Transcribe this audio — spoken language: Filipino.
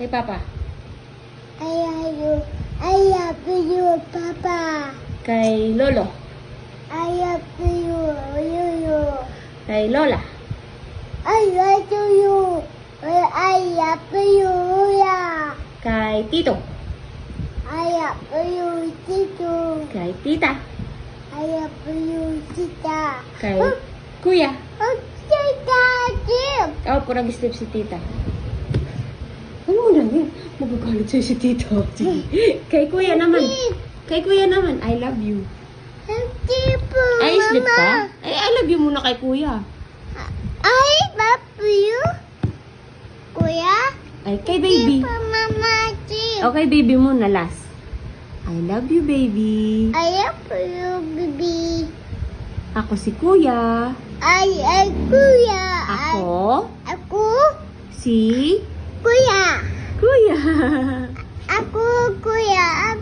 kay Papa? I love you, Papa. Kay Lolo? I love you. Kay Lola? I love you. I love you, yeah. Kay Tito? I love you, Tito. Kay Tita? I love you, Tita. Kay Kuya? Tita, Jim. Oh, purang sleep si Tita. Ano mo na yan? Magagalit sa'yo si Tita. Kay Kuya naman. Kay Kuya naman, I love you. Tipo, Ay, sleep ka? Ay, I love you muna kay Kuya. I love you. Kuya? Ay, kay baby. Tipo, Mama, Jim. Okay, baby muna, last. I love you, baby. I love you, baby. Ako si Kuya. Kuya. Ako Aku, si Kuya. Kuya. Aku, Kuya.